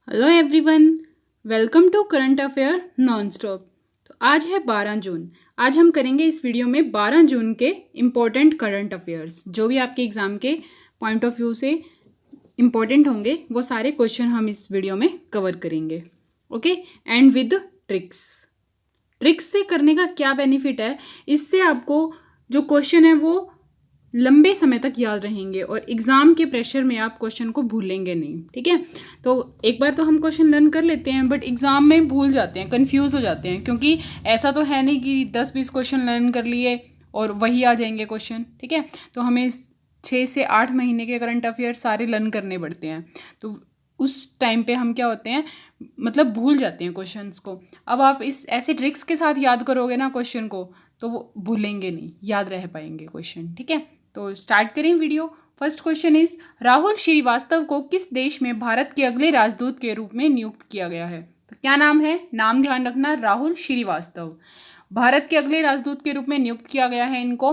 Hello everyone, welcome to current affair non stop. तो आज है 12 जून। आज हम करेंगे इस वीडियो में 12 जून के इम्पोर्टेंट करंट अफेयर्स, जो भी आपके एग्ज़ाम के पॉइंट ऑफ व्यू से इम्पोर्टेंट होंगे वो सारे क्वेश्चन हम इस वीडियो में कवर करेंगे। Okay, and with tricks. Tricks से करने का क्या बेनिफिट है, इससे आपको जो क्वेश्चन है वो लंबे समय तक याद रहेंगे और एग्ज़ाम के प्रेशर में आप क्वेश्चन को भूलेंगे नहीं। ठीक है, तो एक बार तो हम क्वेश्चन लर्न कर लेते हैं, बट एग्ज़ाम में भूल जाते हैं, कंफ्यूज हो जाते हैं, क्योंकि ऐसा तो है नहीं कि 10-20 क्वेश्चन लर्न कर लिए और वही आ जाएंगे क्वेश्चन। ठीक है, तो हमें 6 से 8 महीने के करंट अफेयर सारे लर्न करने पड़ते हैं। तो उस टाइम पे हम क्या होते हैं, मतलब भूल जाते हैं क्वेश्चंस को। अब आप इस ऐसे ट्रिक्स के साथ याद करोगे ना क्वेश्चन को, तो वो भूलेंगे नहीं, याद रह पाएंगे क्वेश्चन। ठीक है, तो स्टार्ट करें video. First question is, Rahul Shrivastava को किस देश में भारत के अगले राजदूत के रूप में नियुक्त किया गया है? तो क्या नाम है? नाम ध्यान रखना, राहुल श्रीवास्तव। भारत के अगले राजदूत के रूप में नियुक्त किया गया है इनको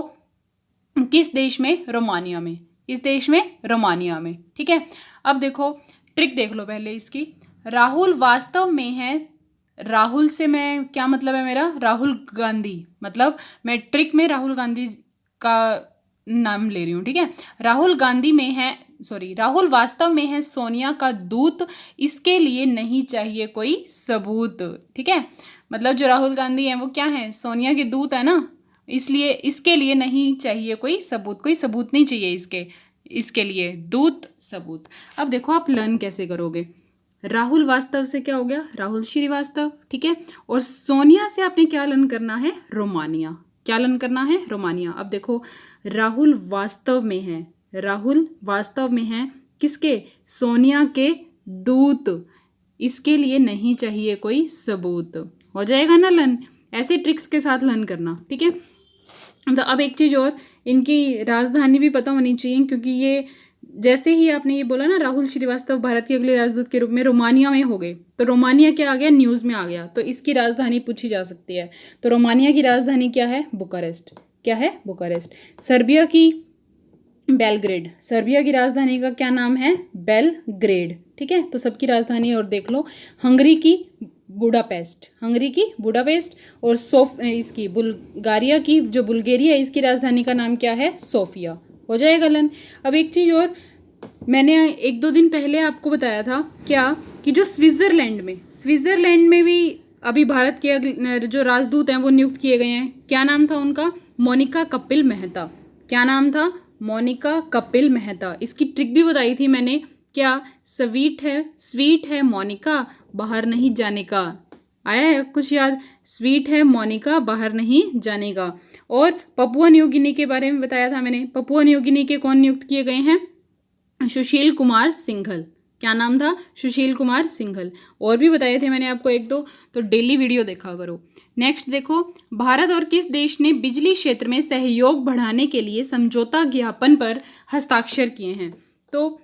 किस देश में? रोमानिया में। किस देश में? रोमानिया में। ठीक है, अब देखो ट्रिक देख लो पहले इसकी। राहुल वास्तव में है, राहुल से मैं क्या मतलब है मेरा? राहुल गांधी, मतलब मैं ट्रिक में राहुल गांधी का नाम ले रही हूँ। ठीक है, राहुल गांधी में है, सॉरी, राहुल वास्तव में है सोनिया का दूत, इसके लिए नहीं चाहिए कोई सबूत। ठीक है, मतलब जो राहुल गांधी है वो क्या है? सोनिया के दूत है ना, इसलिए इसके लिए नहीं चाहिए कोई सबूत। कोई सबूत नहीं चाहिए इसके लिए दूत सबूत। अब देखो आप लर्न कैसे करोगे। राहुल वास्तव से क्या हो गया? राहुल श्रीवास्तव। ठीक है, और सोनिया से आपने क्या लर्न करना है? रोमानिया। क्या लर्न करना है? रोमानिया। अब देखो राहुल वास्तव में है, राहुल वास्तव में है किसके? सोनिया के दूत, इसके लिए नहीं चाहिए कोई सबूत। हो जाएगा ना लर्न? ऐसे ट्रिक्स के साथ लर्न करना। ठीक है, तो अब एक चीज़ और, इनकी राजधानी भी पता होनी चाहिए, क्योंकि ये जैसे ही आपने ये बोला ना राहुल श्रीवास्तव भारत के अगले राजदूत के रूप में रोमानिया में हो गए, तो रोमानिया क्या आ गया? न्यूज़ में आ गया, तो इसकी राजधानी पूछी जा सकती है। तो रोमानिया की राजधानी क्या है? बुकारेस्ट। क्या है? बुकारेस्ट। सर्बिया की बेलग्रेड। सर्बिया की राजधानी का क्या नाम है? बेलग्रेड। ठीक है, तो सबकी राजधानी और देख लो। हंगरी की बुडापेस्ट, हंगरी की बुडापेस्ट। और इसकी बुल्गारिया की, जो बुल्गारिया है, इसकी राजधानी का नाम क्या है? सोफिया। हो जाएगा लन। अब एक चीज़ और, मैंने 1-2 दिन पहले आपको बताया था क्या, कि जो स्विट्ज़रलैंड में भी अभी भारत के जो राजदूत हैं वो नियुक्त किए गए हैं। क्या नाम था उनका? मोनिका कपिल मेहता। क्या नाम था? मोनिका कपिल मेहता। इसकी ट्रिक भी बताई थी मैंने। क्या? स्वीट है मोनिका, बाहर नहीं जाने का। आया है कुछ याद? स्वीट है मोनिका, बाहर नहीं जाने का। और पपुआ न्यू गिनी के बारे में बताया था मैंने। पपुआ न्यू गिनी के कौन नियुक्त किए गए हैं? सुशील कुमार सिंघल। क्या नाम था? सुशील कुमार सिंघल। और भी बताए थे मैंने आपको 1-2, तो डेली वीडियो देखा करो। नेक्स्ट देखो, भारत और किस देश ने बिजली क्षेत्र में सहयोग बढ़ाने के लिए समझौता ज्ञापन पर हस्ताक्षर किए हैं? तो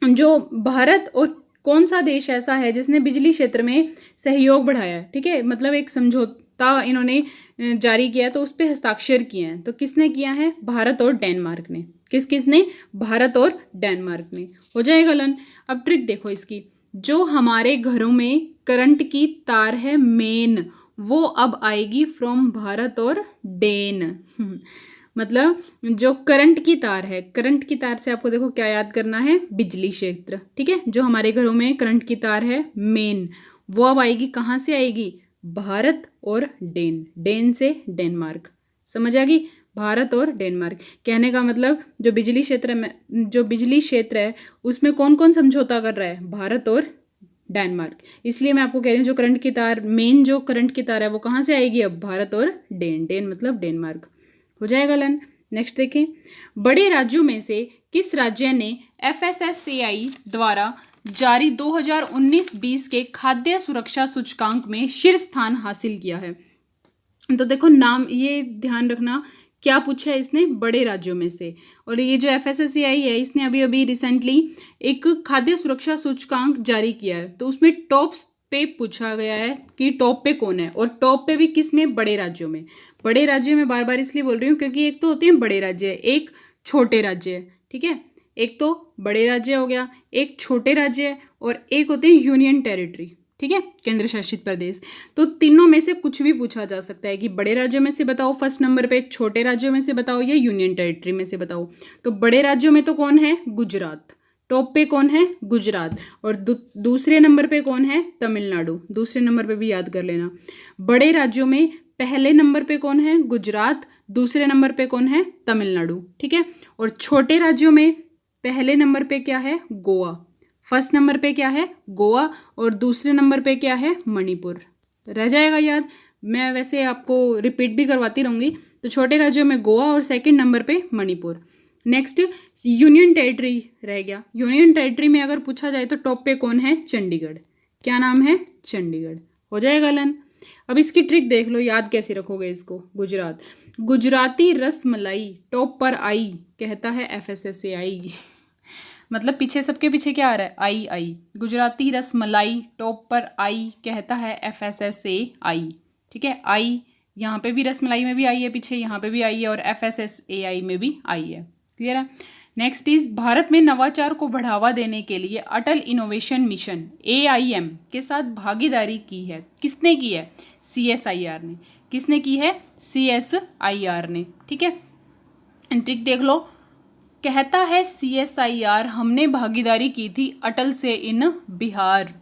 जो भारत और कौन सा देश ऐसा है जिसने बिजली क्षेत्र में सहयोग बढ़ाया है? ठीक है, मतलब एक समझौता इन्होंने जारी किया, तो उस पर हस्ताक्षर किए हैं। तो किसने किया है? भारत और डेनमार्क ने। किसने? भारत और डेनमार्क ने। हो जाएगा लन। अब ट्रिक देखो इसकी। जो हमारे घरों में करंट की तार है मेन, वो अब आएगी फ्रॉम भारत और डेन। मतलब जो करंट की तार है, करंट की तार से आपको देखो क्या याद करना है? बिजली क्षेत्र। ठीक है, जो हमारे घरों में करंट की तार है मेन, वो अब आएगी कहाँ से? आएगी भारत और डेन से डेनमार्क। समझ आ गई? भारत और डेनमार्क। कहने का मतलब जो बिजली क्षेत्र है उसमें कौन कौन समझौता कर रहा है? भारत और डेनमार्क। इसलिए मैं आपको कह रही हूँ जो करंट की तार, मेन जो करंट की तार है वो कहाँ से आएगी? अब भारत और डेन मतलब डेनमार्क। हो जाएगा लन। नेक्स्ट देखें, बड़े राज्यों में से किस राज्य ने FSSAI द्वारा जारी 2019-20 के खाद्य सुरक्षा सूचकांक में शीर्ष स्थान हासिल किया है? तो देखो नाम, ये ध्यान रखना क्या पूछा है इसने? बड़े राज्यों में से। और ये जो FSSAI है, इसने अभी अभी रिसेंटली एक खाद्य सुरक्षा सूचकांक जारी किया है, तो उसमें टॉप पे पूछा गया है कि टॉप पे कौन है, और टॉप पे भी किस में? बड़े राज्यों में। बड़े राज्यों में बार बार इसलिए बोल रही हूँ क्योंकि एक तो होते हैं बड़े राज्य, एक छोटे राज्य। ठीक है, एक तो बड़े राज्य हो गया, एक छोटे राज्य है, और एक होते हैं यूनियन टेरिटरी, ठीक है, केंद्र शासित प्रदेश। तो तीनों में से कुछ भी पूछा जा सकता है कि बड़े राज्यों में से बताओ फर्स्ट नंबर पे, छोटे राज्यों में से बताओ, या यूनियन टेरिटरी में से बताओ। तो बड़े राज्यों में तो कौन है? गुजरात। टॉप पे कौन है? गुजरात। और दूसरे नंबर पे कौन है? तमिलनाडु। दूसरे नंबर पे भी याद कर लेना। बड़े राज्यों में पहले नंबर पे कौन है? गुजरात। दूसरे नंबर पे कौन है? तमिलनाडु, ठीक है। और छोटे राज्यों में पहले नंबर पे क्या है? गोवा। फर्स्ट नंबर पे क्या है? गोवा। और दूसरे नंबर पे क्या है? मणिपुर। रह जाएगा याद। मैं वैसे आपको रिपीट भी करवाती रहूँगी। तो छोटे राज्यों में गोवा और सेकंड नंबर पे मणिपुर। नेक्स्ट यूनियन टेरिटरी रह गया। यूनियन टेरिटरी में अगर पूछा जाए तो टॉप पे कौन है? चंडीगढ़। क्या नाम है? चंडीगढ़। हो जाएगा लन। अब इसकी ट्रिक देख लो, याद कैसे रखोगे इसको। गुजरात, गुजराती रस मलाई टॉप पर आई, कहता है FSSAI। मतलब पीछे सबके पीछे क्या आ रहा है? आई आई। गुजराती रस मलाई टॉप पर आई, कहता है FSSAI, ठीक है। आई यहाँ पे भी रस मलाई में भी आई है पीछे, यहाँ पे भी आई है, और FSSAI में भी आई है। क्लियर है। नेक्स्ट इज भारत में नवाचार को बढ़ावा देने के लिए अटल इनोवेशन मिशन AIM के साथ भागीदारी की है। किसने की है? CSIR ने। किसने की है? CSIR ने, ठीक है। ट्रिक देख लो, कहता है CSIR हमने भागीदारी की थी अटल से इन बिहार।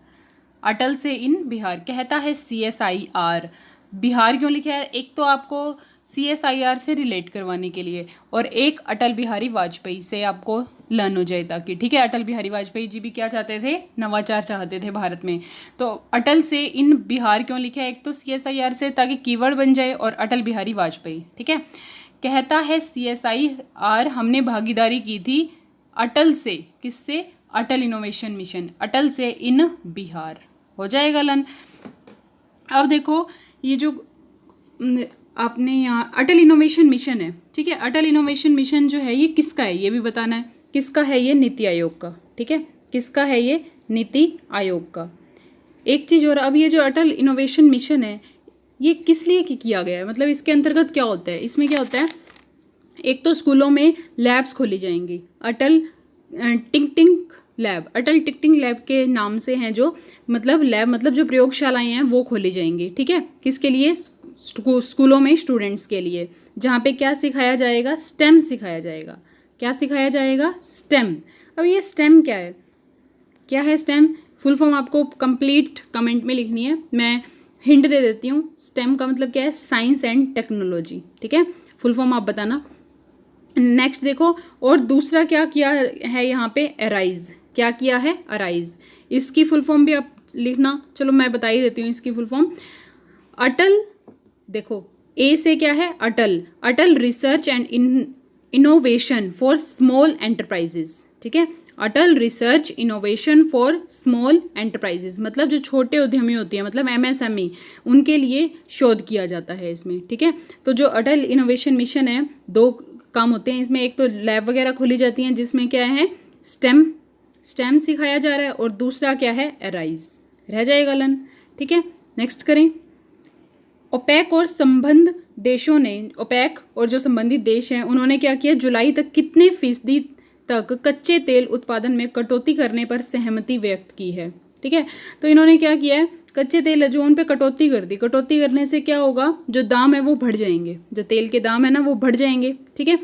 अटल से इन बिहार, कहता है CSIR। बिहार क्यों लिखा है? एक तो आपको CSIR से रिलेट करवाने के लिए, और एक अटल बिहारी वाजपेयी से आपको लर्न हो जाए ताकि, ठीक है। अटल बिहारी वाजपेयी जी भी क्या चाहते थे? नवाचार चाहते थे भारत में। तो अटल से इन बिहार क्यों लिखा है? एक तो CSIR से ताकि कीवर्ड बन जाए, और अटल बिहारी वाजपेयी, ठीक है। कहता है CSIR हमने भागीदारी की थी अटल से। किससे? अटल इनोवेशन मिशन। अटल से इन बिहार। हो जाएगा लन। अब देखो ये जो आपने यहाँ अटल इनोवेशन मिशन है, ठीक है। अटल इनोवेशन मिशन जो है ये किसका है ये भी बताना है। किसका है ये? नीति आयोग का, ठीक है। किसका है ये? नीति आयोग का। एक चीज़ और, अब ये जो अटल इनोवेशन मिशन है ये किस लिए किया गया है? मतलब इसके अंतर्गत क्या होता है? इसमें क्या होता है? एक तो स्कूलों में लैब्स खोली जाएंगी, अटल टिंकटिंग लैब। अटल टिंकटिंग लैब के नाम से हैं जो, मतलब लैब मतलब जो प्रयोगशालाएं हैं वो खोली जाएंगी, ठीक है। किसके लिए? स्कूलों में स्टूडेंट्स के लिए, जहाँ पे क्या सिखाया जाएगा? स्टेम सिखाया जाएगा। क्या सिखाया जाएगा? स्टेम। अब ये स्टेम क्या है? क्या है स्टेम? फुल फॉर्म आपको कंप्लीट कमेंट में लिखनी है, मैं हिंट दे देती हूँ। स्टेम का मतलब क्या है? साइंस एंड टेक्नोलॉजी, ठीक है। फुल फॉर्म आप बताना। नेक्स्ट देखो, और दूसरा क्या किया है यहाँ पे? अराइज। क्या किया है? अराइज। इसकी फुल फॉर्म भी आप लिखना। चलो मैं बता ही देती हूँ इसकी फुल फॉर्म। अटल, देखो ए से क्या है? Atal. Atal research and innovation for small enterprises, ठीक है। Atal research innovation for small enterprises, मतलब जो छोटे उद्यमी होती हैं, मतलब MSME, उनके लिए शोध किया जाता है इसमें, ठीक है। तो जो अटल इनोवेशन मिशन है, दो काम होते हैं इसमें। एक तो लैब वगैरह खोली जाती हैं जिसमें क्या है? स्टेम सिखाया जा रहा है, और दूसरा क्या है? अराइज। रह जाएगा लन, ठीक है। नेक्स्ट करें। ओपेक और संबंध देशों ने, ओपेक और जो संबंधित देश हैं उन्होंने क्या किया? जुलाई तक कितने फीसदी तक कच्चे तेल उत्पादन में कटौती करने पर सहमति व्यक्त की है, ठीक है। तो इन्होंने क्या किया है? कच्चे तेल जो उन पे कटौती कर दी। कटौती करने से क्या होगा? जो दाम है वो बढ़ जाएंगे, जो तेल के दाम है ना वो बढ़ जाएंगे, ठीक है।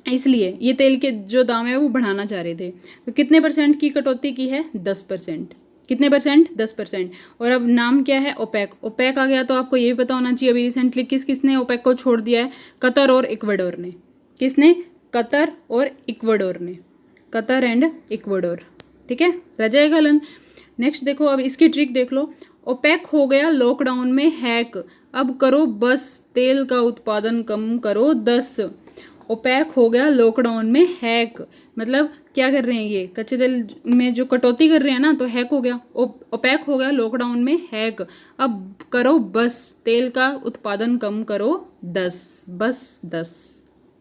इसलिए ये तेल के जो दाम है वो बढ़ाना चाह रहे थे। तो कितने % की कटौती की है? 10%। कितने %? 10%। और अब नाम क्या है? ओपेक। ओपेक आ गया तो आपको ये भी पता होना चाहिए अभी रिसेंटली किसने ओपेक को छोड़ दिया है? कतर और इक्वाडोर ने। किसने? कतर और इक्वाडोर ने। कतर एंड इक्वाडोर, ठीक है। रह जाएगा लन। नेक्स्ट देखो, अब इसकी ट्रिक देख लो। ओपेक हो गया लॉकडाउन में हैक, अब करो बस, तेल का उत्पादन कम करो 10। ओपेक हो गया लॉकडाउन में हैक, मतलब क्या कर रहे हैं ये? कच्चे तेल में जो कटौती कर रहे हैं ना, तो हैक हो गया। ओपेक हो गया लॉकडाउन में हैक, अब करो बस, तेल का उत्पादन कम करो 10, बस 10।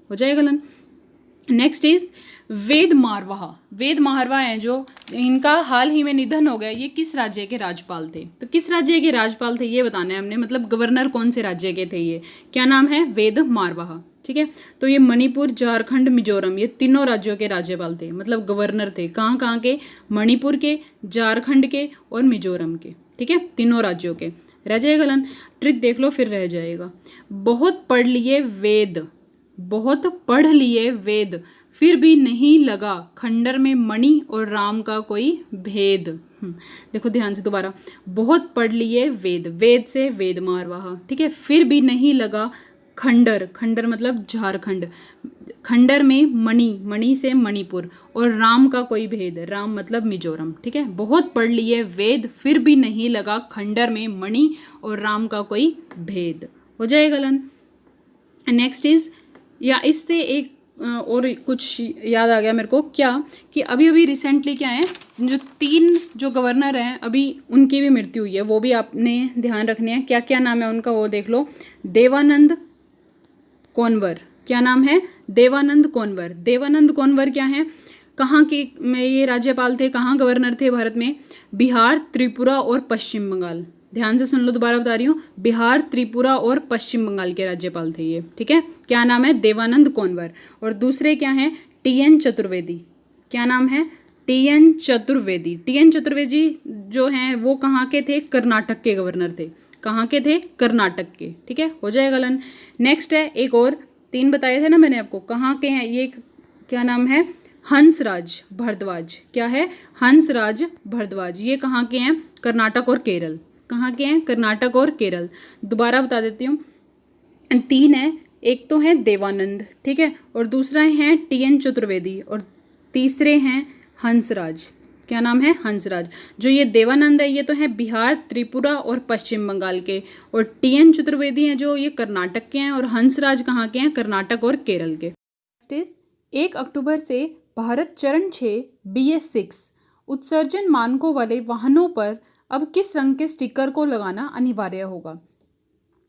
हो जाएगा लन। Next is Ved Marwah. वेद मारवाह हैं जो, इनका हाल ही में निधन हो गया। ये किस राज्य के राज्यपाल थे? तो किस राज्य के राज्यपाल थे ये बताना है हमने, मतलब गवर्नर कौन से राज्य के थे ये। क्या नाम है? वेद मारवाह, ठीक है। तो ये मणिपुर, झारखंड, मिजोरम, ये तीनों राज्यों के राज्यपाल थे, मतलब गवर्नर थे। कहाँ कहाँ के? मणिपुर के, झारखंड के और मिजोरम के, ठीक है, तीनों राज्यों के। रह जाएगा लन, ट्रिक देख लो फिर रह जाएगा। बहुत पढ़ लिए वेद, बहुत पढ़ लिए वेद, फिर भी नहीं लगा खंडर में मणि और राम का कोई भेद। देखो ध्यान से दोबारा, बहुत पढ़ लिए वेद, वेद से वेद मारवाहा, ठीक है, फिर भी नहीं लगा खंडर, खंडर मतलब झारखंड, खंडर में मणि, मणि से मणिपुर, और राम का कोई भेद, राम मतलब मिजोरम, ठीक है। बहुत पढ़ लिए वेद, फिर भी नहीं लगा खंडर में मणि और राम का कोई भेद। हो जाएगा लन। नेक्स्ट इज, या इससे एक और कुछ याद आ गया मेरे को, क्या कि अभी अभी रिसेंटली क्या है, जो 3 जो गवर्नर हैं अभी उनकी भी मृत्यु हुई है, वो भी आपने ध्यान रखने हैं। क्या क्या नाम है उनका वो देख लो। देवानंद कोनवर, क्या नाम है? देवानंद कोनवर। देवानंद कोनवर क्या है, कहाँ के में ये राज्यपाल थे, कहाँ गवर्नर थे भारत में? बिहार, त्रिपुरा और पश्चिम बंगाल। ध्यान से सुन लो, दोबारा बता रही हूँ, बिहार, त्रिपुरा और पश्चिम बंगाल के राज्यपाल थे ये, ठीक है। क्या नाम है? देवानंद कोनवर। और दूसरे क्या हैं? टी.एन. चतुर्वेदी। क्या नाम है? टी.एन. चतुर्वेदी। टी.एन. चतुर्वेदी जो हैं वो कहाँ के थे? कर्नाटक के गवर्नर थे। कहाँ के थे? कर्नाटक के, ठीक है। हो जाएगा लन। नेक्स्ट है एक और, 3 बताए थे ना मैंने आपको, कहाँ के हैं ये? क्या नाम है? हंसराज भारद्वाज। क्या है? हंसराज भारद्वाज। ये कहाँ के हैं? कर्नाटक और केरल। कहाँ के हैं? कर्नाटक और केरल। दोबारा बता देती हूँ, 3 है, एक तो है देवानंद, ठीक है, और दूसरा है टी.एन. चतुर्वेदी, और तीसरे हैं हंसराज। क्या नाम है? हंसराज। जो ये देवानंद है ये तो है बिहार, त्रिपुरा और पश्चिम बंगाल के, और टी.एन. चतुर्वेदी हैं जो ये कर्नाटक के हैं, और हंसराज कहाँ के हैं? कर्नाटक और केरल के। 1 अक्टूबर से भारत चरण 6 BS6 उत्सर्जन मानकों वाले वाहनों पर अब किस रंग के स्टिकर को लगाना अनिवार्य होगा?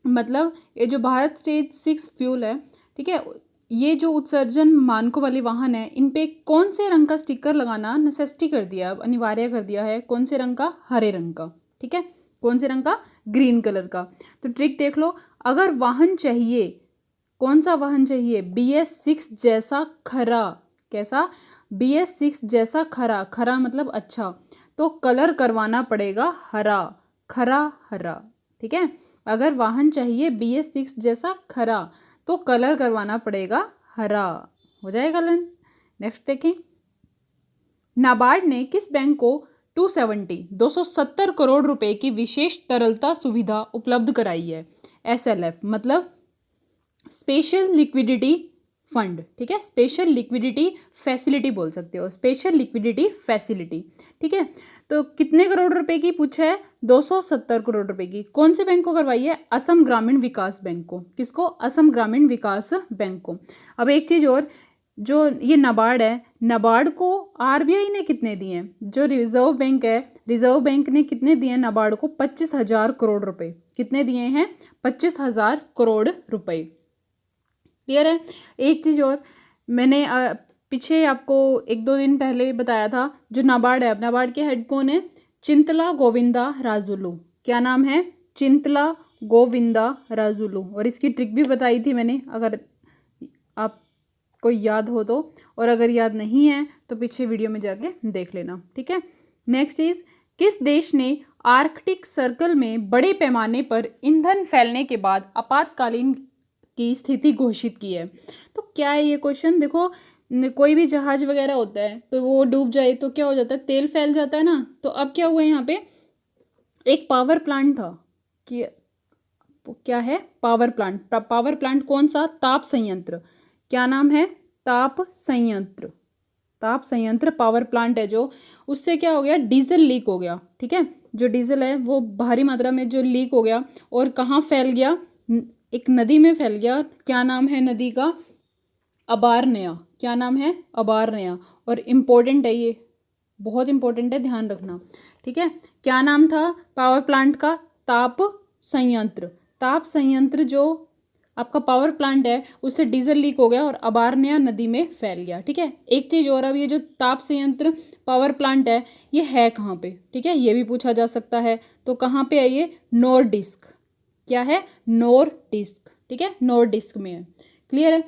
मतलब ये जो भारत स्टेज 6 फ्यूल है, ठीक है, ये जो उत्सर्जन मानकों वाले वाहन है, इन पे कौन से रंग का स्टिकर लगाना नेसेसिटी कर दिया, अब अनिवार्य कर दिया है। कौन से रंग का? हरे रंग का, ठीक है। कौन से रंग का? ग्रीन कलर का। तो ट्रिक देख लो, अगर वाहन चाहिए, कौन सा वाहन चाहिए? BS6 जैसा खरा, कैसा? BS6 जैसा खरा, खरा मतलब अच्छा, तो कलर करवाना पड़ेगा हरा, खरा हरा, ठीक है। अगर वाहन चाहिए BS6 जैसा खरा तो कलर करवाना पड़ेगा हरा। हो जाएगा लन। नेक्स्ट देखें, नाबार्ड ने किस बैंक को 270 करोड़ रुपए की विशेष तरलता सुविधा उपलब्ध कराई है? SLF मतलब स्पेशल लिक्विडिटी फंड, ठीक है, स्पेशल लिक्विडिटी फैसिलिटी बोल सकते हो, स्पेशल लिक्विडिटी फैसिलिटी, ठीक है। तो कितने करोड़ रुपए की पूछा है? 270 करोड़ रुपए की। कौन से बैंक को करवाई है? असम ग्रामीण विकास बैंक को। किसको? असम ग्रामीण विकास बैंक को। अब एक चीज़ और, जो ये नाबार्ड है, नाबार्ड को RBI ने कितने दिए हैं? जो रिजर्व बैंक है, रिजर्व बैंक ने कितने दिए हैं नाबार्ड को? 25,000 करोड़ रुपए। कितने दिए हैं? 25,000 करोड़ रुपए। क्लियर है? एक चीज़ और, मैंने पीछे आपको 1-2 दिन पहले बताया था, जो नाबार्ड है, नाबार्ड के हेड कौन है? चिंतला गोविंदा राजुलू। क्या नाम है? चिंतला गोविंदा राजुलू। और इसकी ट्रिक भी बताई थी मैंने, अगर आपको याद हो तो, और अगर याद नहीं है तो पीछे वीडियो में जाके देख लेना, ठीक है। नेक्स्ट इज, किस देश ने आर्कटिक सर्कल में बड़े पैमाने पर ईंधन फैलने के बाद आपातकालीन की स्थिति घोषित की है? तो क्या है ये क्वेश्चन? देखो, कोई भी जहाज वगैरह होता है तो वो डूब जाए तो क्या हो जाता है? तेल फैल जाता है ना। तो अब क्या हुआ, यहाँ पे एक पावर प्लांट था, कि क्या है? Power plant. पावर प्लांट कौन सा? ताप संयंत्र। क्या नाम है? ताप संयंत्र। ताप संयंत्र पावर प्लांट है जो, उससे क्या हो गया? डीजल लीक हो गया, ठीक है। जो डीजल है वो भारी मात्रा में जो लीक हो गया, और कहाँ फैल गया? एक नदी में फैल गया। क्या नाम है नदी का? अबारनया। क्या नाम है? अबारनया। और इम्पोर्टेंट है ये, बहुत इम्पोर्टेंट है, ध्यान रखना, ठीक है। क्या नाम था पावर प्लांट का? ताप संयंत्र। ताप संयंत्र जो आपका पावर प्लांट है उससे डीजल लीक हो गया और अबारनया नदी में फैल गया, ठीक है। एक चीज़ और, अब ये जो ताप संयंत्र पावर प्लांट है ये है कहाँ पे? ठीक है, ये भी पूछा जा सकता है। तो कहाँ पे है ये? नॉर्डिस्क। क्या है? नॉर्डिस्क, ठीक है, नॉर्डिस्क में है। क्लियर है।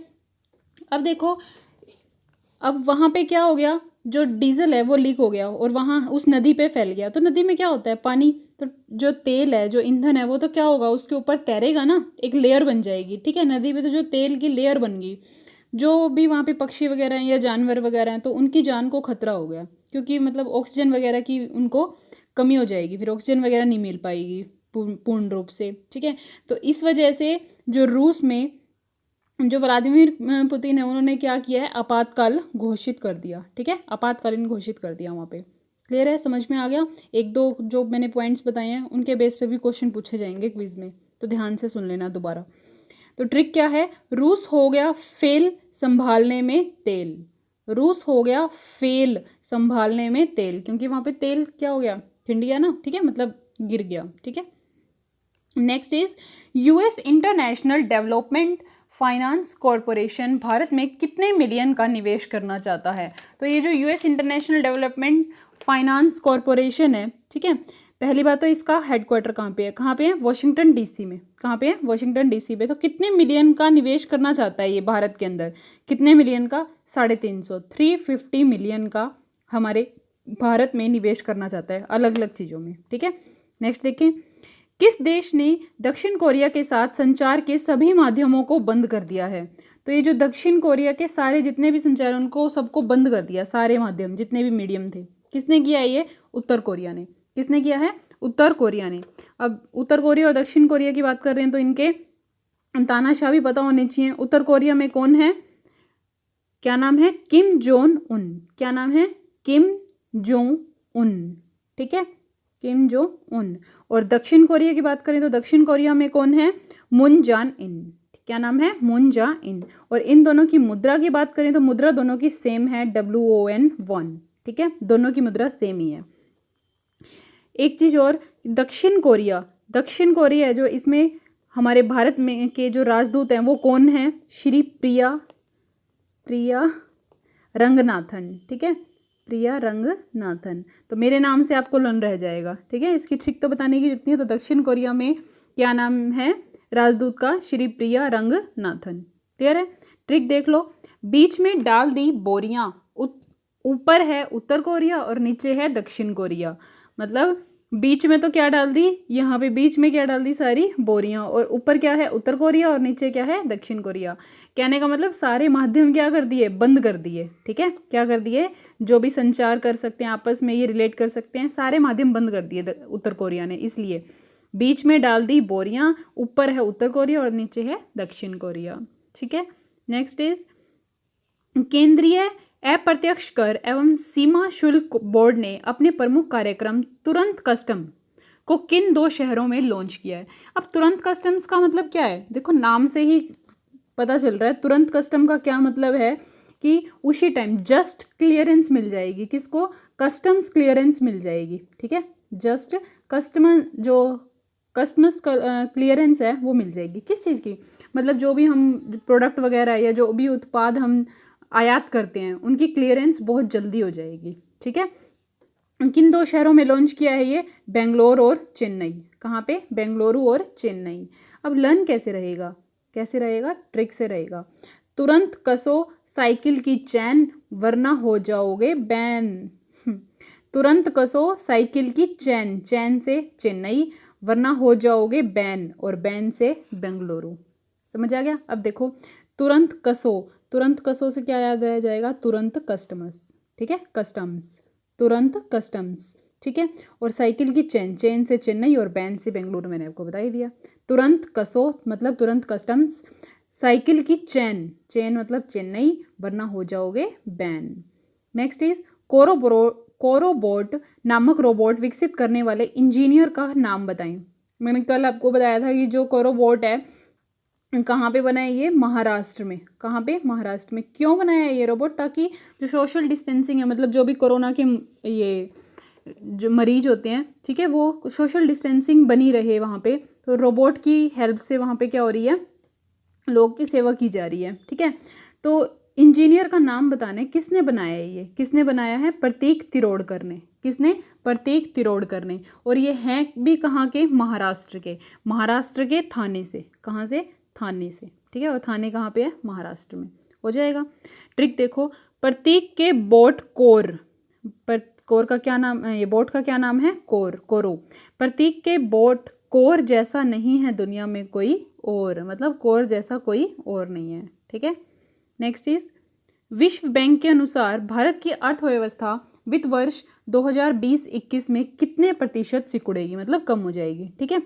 अब देखो, अब वहाँ पे क्या हो गया, जो डीजल है वो लीक हो गया और वहाँ उस नदी पे फैल गया, तो नदी में क्या होता है, पानी, तो जो तेल है, जो ईंधन है, वो तो क्या होगा, उसके ऊपर तैरेगा ना, एक लेयर बन जाएगी, ठीक है। नदी में तो जो तेल की लेयर बन गई, जो भी वहाँ पे पक्षी वगैरह हैं या जानवर वगैरह हैं, तो उनकी जान को खतरा हो गया, क्योंकि मतलब ऑक्सीजन वगैरह की उनको कमी हो जाएगी, फिर ऑक्सीजन वगैरह नहीं मिल पाएगी पूर्ण रूप से, ठीक है। तो इस वजह से जो रूस में जो व्लादिमीर पुतिन है, उन्होंने क्या किया है, आपातकाल घोषित कर दिया, ठीक है, आपातकालीन घोषित कर दिया वहाँ पे। क्लियर है, समझ में आ गया। एक दो जो मैंने पॉइंट्स बताए हैं उनके बेस पे भी क्वेश्चन पूछे जाएंगे क्विज में, तो ध्यान से सुन लेना दोबारा। तो ट्रिक क्या है, रूस हो गया फेल संभालने में तेल, रूस हो गया फेल संभालने में तेल, क्योंकि वहाँ पे तेल क्या हो गया, ठंड गया ना, ठीक है, मतलब गिर गया, ठीक है। Next is US international development finance corporation Bharat में कितने मिलियन का निवेश करना चाहता है। तो ये जो US international development finance corporation है, ठीक है, पहली बात तो इसका हेडक्वार्टर कहाँ पे है, वाशिंगटन डीसी में, कहाँ पे है, वाशिंगटन डीसी पे। तो कितने मिलियन का निवेश करना चाहता है ये भारत के अंदर, कितने मिलियन का, 350, 350 मिलियन का हमारे भारत में निवेश करना चाहता है, अलग अलग चीज़ों में, ठीक है। नेक्स्ट देखें, किस देश ने दक्षिण कोरिया के साथ संचार के सभी माध्यमों को बंद कर दिया है। तो ये जो दक्षिण कोरिया के सारे जितने भी संचार, उनको सबको बंद कर दिया, सारे माध्यम जितने भी मीडियम थे, किसने किया है, ये उत्तर कोरिया ने, किसने किया है, उत्तर कोरिया ने। अब उत्तर कोरिया और दक्षिण कोरिया की बात कर रहे हैं, तो इनके तानाशाह भी पता होने चाहिए। उत्तर कोरिया में कौन है, क्या नाम है, किम जोंग उन, क्या नाम है, किम जोंग उन, ठीक है, किम जोंग उन। और दक्षिण कोरिया की बात करें तो दक्षिण कोरिया में कौन है, मून जान इन, क्या नाम है, मून जा इन। और इन दोनों की मुद्रा की बात करें तो मुद्रा दोनों की सेम है, WON1, ठीक है, दोनों की मुद्रा सेम ही है। एक चीज़ और, दक्षिण कोरिया जो इसमें हमारे भारत में के जो राजदूत हैं वो कौन है, श्री प्रिया रंगनाथन, ठीक है, प्रिया रंगनाथन। तो मेरे नाम से आपको लन रह जाएगा, ठीक है, इसकी ट्रिक तो बताने की जरूरत नहीं है। तो दक्षिण कोरिया में क्या नाम है राजदूत का, श्री प्रिया रंगनाथन। क्लियर है, ट्रिक देख लो, बीच में डाल दी बोरियां, ऊपर है उत्तर कोरिया और नीचे है दक्षिण कोरिया, मतलब बीच में तो क्या डाल दी, यहाँ पे बीच में क्या डाल दी, सारी बोरियां, और ऊपर क्या है, उत्तर कोरिया, और नीचे क्या है, दक्षिण कोरिया। कहने का मतलब सारे माध्यम क्या कर दिए, बंद कर दिए, ठीक है, क्या कर दिए, जो भी संचार कर सकते हैं आपस में, ये रिलेट कर सकते हैं, सारे माध्यम बंद कर दिए उत्तर कोरिया ने, इसलिए बीच में डाल दी बोरियां, ऊपर है उत्तर कोरिया और नीचे है दक्षिण कोरिया, ठीक है। नेक्स्ट इज केंद्रीय अप्रत्यक्ष कर एवं सीमा शुल्क बोर्ड ने अपने प्रमुख कार्यक्रम तुरंत कस्टम को किन 2 शहरों में लॉन्च किया है। अब तुरंत कस्टम्स का मतलब क्या है, देखो नाम से ही पता चल रहा है, तुरंत कस्टम का क्या मतलब है कि उसी टाइम जस्ट क्लियरेंस मिल जाएगी, किसको, कस्टम्स क्लियरेंस मिल जाएगी, ठीक है, जस्ट कस्टम्स क्लियरेंस है वो मिल जाएगी, किस चीज़ की, मतलब जो भी हम प्रोडक्ट वगैरह या जो भी उत्पाद हम आयात करते हैं उनकी क्लियरेंस बहुत जल्दी हो जाएगी, ठीक है। किन 2 शहरों में लॉन्च किया है ये, बेंगलोर और चेन्नई, कहाँ पे, बेंगलुरु और चेन्नई। अब लर्न कैसे रहेगा, ट्रिक से रहेगा, तुरंत कसो साइकिल की चैन वरना हो जाओगे बैन, तुरंत कसो साइकिल की चैन, चैन से चेन्नई, वरना हो जाओगे बैन, और बैन से बेंगलुरु। समझ आ गया। अब देखो, तुरंत कसो से क्या याद रह जाएगा, तुरंत कस्टमर्स, ठीक है, कस्टम्स, तुरंत कस्टम्स, ठीक है। और साइकिल की चैन, चैन से चेन्नई और बैन से बेंगलुरु, मैंने आपको बता ही दिया। तुरंत कसो मतलब तुरंत कस्टम्स, साइकिल की चैन, चैन मतलब चेन्नई, वरना हो जाओगे बैन। नेक्स्ट इज कोरोबोट नामक रोबोट विकसित करने वाले इंजीनियर का नाम बताएं। मैंने कल आपको बताया था कि जो कोरोबोट है कहाँ पे बना है ये, महाराष्ट्र में, कहाँ पे, महाराष्ट्र में। क्यों बनाया है ये रोबोट, ताकि जो सोशल डिस्टेंसिंग है, मतलब जो भी कोरोना के ये जो मरीज होते हैं, ठीक है, वो सोशल डिस्टेंसिंग बनी रहे वहाँ पे, तो रोबोट की हेल्प से वहाँ पे क्या हो रही है, लोगों की सेवा की जा रही है, ठीक है। तो इंजीनियर का नाम बताने, किसने बनाया है ये, किसने बनाया है, प्रतीक तिरोडकर ने, किसने, प्रतीक तिरोडकर ने। और ये हैं भी कहाँ के, महाराष्ट्र के थाने से, कहाँ से, थाने से, ठीक है, और थाने कहाँ पे है? महाराष्ट्र में। हो जाएगा। ट्रिक देखो, प्रतीक के बोट कोर, पर कोर का क्या नाम, ये बोट का क्या नाम है? कोर, कोरो। प्रतीक के बोट कोर जैसा नहीं है दुनिया में कोई और, मतलब कोर जैसा कोई और नहीं है। ठीक है, नेक्स्ट इज विश्व बैंक के अनुसार भारत की अर्थव्यवस्था वित्त वर्ष 2020-21 में कितने प्रतिशत सिकुड़ेगी, मतलब कम हो जाएगी। ठीक है,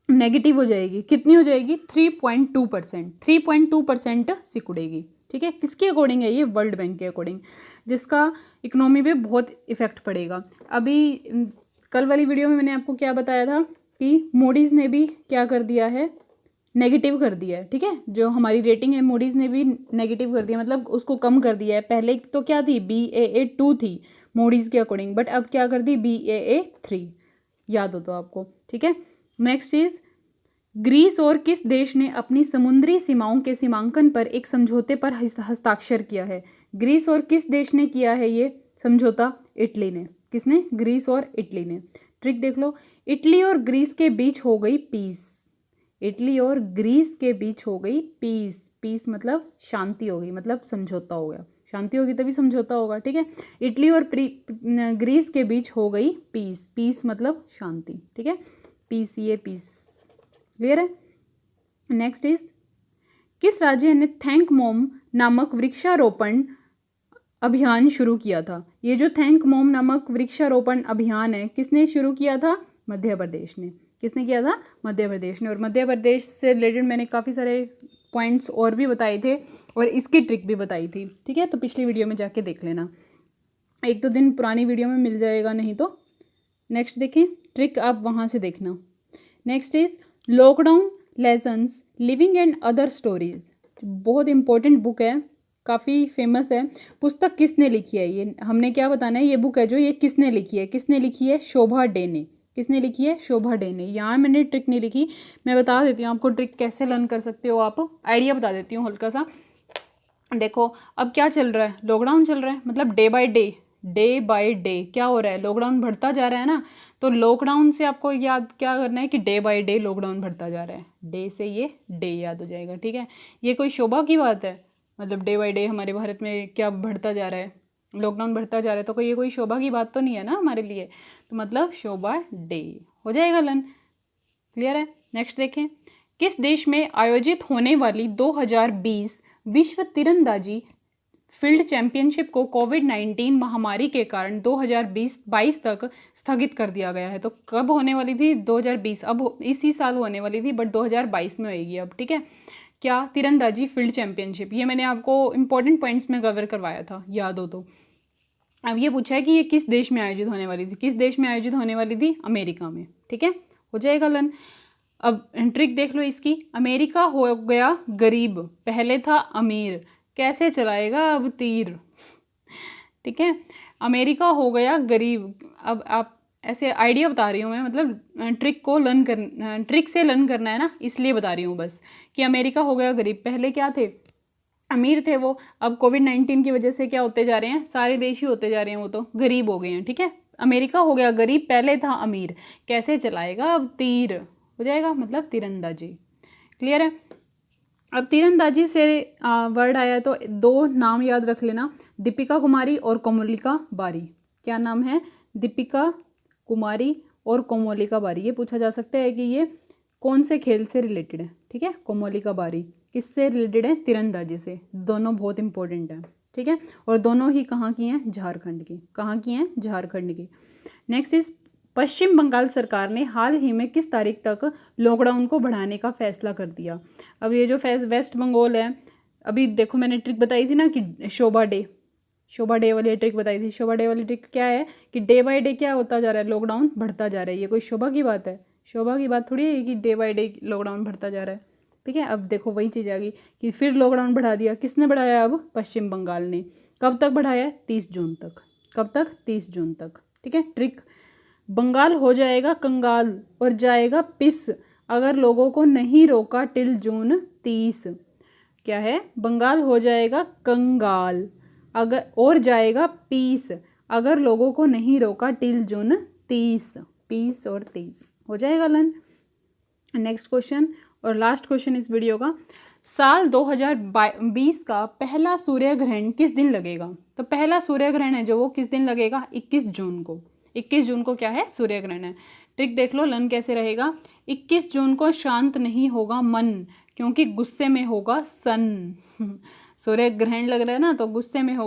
नेगेटिव हो जाएगी। कितनी हो जाएगी? 3.2%। 3.2% सिकुड़ेगी। ठीक है, किसके अकॉर्डिंग है ये? वर्ल्ड बैंक के अकॉर्डिंग, जिसका इकोनॉमी पे बहुत इफेक्ट पड़ेगा। अभी कल वाली वीडियो में मैंने आपको क्या बताया था कि मूडीज़ ने भी क्या कर दिया है? नेगेटिव कर दिया है। ठीक है, जो हमारी रेटिंग है मूडीज़ ने भी नेगेटिव कर दिया, मतलब उसको कम कर दिया है। पहले तो क्या थी? Baa2 थी मूडीज़ के अकॉर्डिंग, बट अब क्या कर दी? Baa3, याद हो तो आपको। ठीक है, नेक्स्ट इज ग्रीस और किस देश ने अपनी समुद्री सीमाओं के सीमांकन पर एक समझौते पर हस्ताक्षर किया है? ग्रीस और किस देश ने किया है ये समझौता? इटली ने। किसने? ग्रीस और इटली ने। ट्रिक देख लो, इटली और ग्रीस के बीच हो गई पीस। इटली और ग्रीस के बीच हो गई पीस। पीस मतलब शांति हो गई, मतलब समझौता हो गया। शांति होगी तभी समझौता होगा। ठीक है, इटली और ग्रीस के बीच हो गई पीस। पीस मतलब शांति। ठीक है, पीस, ये पीस। क्लियर है? नेक्स्ट इज किस राज्य ने थैंक मोम नामक वृक्षारोपण अभियान शुरू किया था? ये जो थैंक मोम नामक वृक्षारोपण अभियान है, किसने शुरू किया था? मध्य प्रदेश ने। किसने किया था? मध्य प्रदेश ने। और मध्य प्रदेश से रिलेटेड मैंने काफ़ी सारे पॉइंट्स और भी बताए थे और इसकी ट्रिक भी बताई थी। ठीक है, तो पिछली वीडियो में जाके देख लेना, एक दो दिन पुरानी वीडियो में मिल जाएगा, नहीं तो नेक्स्ट देखें, ट्रिक आप वहाँ से देखना। Next is lockdown lessons living and other stories, बहुत इंपॉर्टेंट बुक है, काफ़ी फेमस है। पुस्तक किसने लिखी है? ये हमने क्या बताना है, ये बुक है जो, ये किसने लिखी है? किसने लिखी है? शोभा डे ने। किसने लिखी है? शोभा डे ने। यहाँ मैंने ट्रिक नहीं लिखी, मैं बता देती हूँ आपको ट्रिक कैसे लर्न कर सकते हो आप, आइडिया बता देती हूँ हल्का सा। देखो अब क्या चल रहा है? लॉकडाउन चल रहा है, मतलब डे बाय डे क्या हो रहा है? लॉकडाउन बढ़ता जा रहा है ना, तो लॉकडाउन से आपको याद क्या करना है कि डे बाय डे लॉकडाउन बढ़ता जा रहा है। डे से ये डे याद हो जाएगा। ठीक है, ये कोई शोभा की बात है? मतलब डे बाय डे हमारे भारत में क्या बढ़ता जा रहा है? लॉकडाउन बढ़ता जा रहा है, तो ये कोई शोभा की बात तो नहीं है ना हमारे लिए, तो मतलब शोभा डे हो जाएगा लन। क्लियर है? नेक्स्ट देखें, किस देश में आयोजित होने वाली 2020 विश्व तीरंदाजी फील्ड चैंपियनशिप को कोविड-19 महामारी के कारण 2022 तक स्थगित कर दिया गया है? तो कब होने वाली थी? 2020, अब इसी साल होने वाली थी, बट 2022 में होएगी अब। ठीक है, क्या? तीरंदाजी फील्ड चैंपियनशिप। ये मैंने आपको इंपॉर्टेंट पॉइंट्स में कवर करवाया था, याद हो तो। अब ये पूछा है कि ये किस देश में आयोजित होने वाली थी? किस देश में आयोजित होने वाली थी? अमेरिका में। ठीक है, हो जाएगा लन। अब ट्रिक देख लो इसकी, अमेरिका हो गया गरीब, पहले था अमीर, कैसे चलाएगा अब तीर? ठीक है, अमेरिका हो गया गरीब। अब आप ऐसे आइडिया बता रही हूँ मैं, मतलब ट्रिक को लर्न कर, ट्रिक से लर्न करना है ना, इसलिए बता रही हूँ बस कि अमेरिका हो गया गरीब। पहले क्या थे? अमीर थे वो। अब कोविड-19 की वजह से क्या होते जा रहे हैं? सारे देश ही होते जा रहे हैं, वो तो गरीब हो गए हैं। ठीक है, अमेरिका हो गया गरीब, पहले था अमीर, कैसे चलाएगा अब तीर? हो जाएगा, मतलब तीरंदाजी। क्लियर है? अब तीरंदाजी से वर्ड आया है, तो दो नाम याद रख लेना, दीपिका कुमारी और कोमोलिका बारी। क्या नाम है? दीपिका कुमारी और कोमोलिका बारी। ये पूछा जा सकता है कि ये कौन से खेल से रिलेटेड है। ठीक है, कोमोलिका बारी किससे रिलेटेड है? तीरंदाजी से। दोनों बहुत इंपॉर्टेंट है। ठीक है, और दोनों ही कहाँ की हैं? झारखंड की। कहाँ की हैं? झारखंड की। नेक्स्ट इज पश्चिम बंगाल सरकार ने हाल ही में किस तारीख तक लॉकडाउन को बढ़ाने का फैसला कर दिया? अब ये जो वेस्ट बंगाल है, अभी देखो मैंने ट्रिक बताई थी ना कि शोभा डे वाली ट्रिक बताई थी। शोभा डे वाली ट्रिक क्या है कि डे बाय डे क्या होता जा रहा है? लॉकडाउन बढ़ता जा रहा है। ये कोई शोभा की बात है? शोभा की बात थोड़ी है कि डे बाय डे लॉकडाउन बढ़ता जा रहा है। ठीक है, अब देखो वही चीज़ आ गई कि फिर लॉकडाउन बढ़ा दिया। किसने बढ़ाया? अब पश्चिम बंगाल ने। कब तक बढ़ाया? 30 जून तक। कब तक? 30 जून तक। ठीक है, ट्रिक, बंगाल हो जाएगा कंगाल और जाएगा पिस अगर लोगों को नहीं रोका टिल जून 30। क्या है? बंगाल हो जाएगा कंगाल अगर और जाएगा पीस अगर लोगों को नहीं रोका टिल जून 30। 20 और 30 हो जाएगा लन। नेक्स्ट क्वेश्चन और लास्ट क्वेश्चन इस वीडियो का, साल 2020 का पहला सूर्य ग्रहण किस दिन लगेगा? तो पहला सूर्य ग्रहण है जो वो किस दिन लगेगा? 21 जून को। 21 जून को क्या है? सूर्य ग्रहण है। ट्रिक देख लो, लन कैसे रहेगा। 21 जून को शांत नहीं होगा मन, क्योंकि गुस्से में होगा सन। सूर्य ग्रहण लग रहा है ना, तो गुस्से में होगा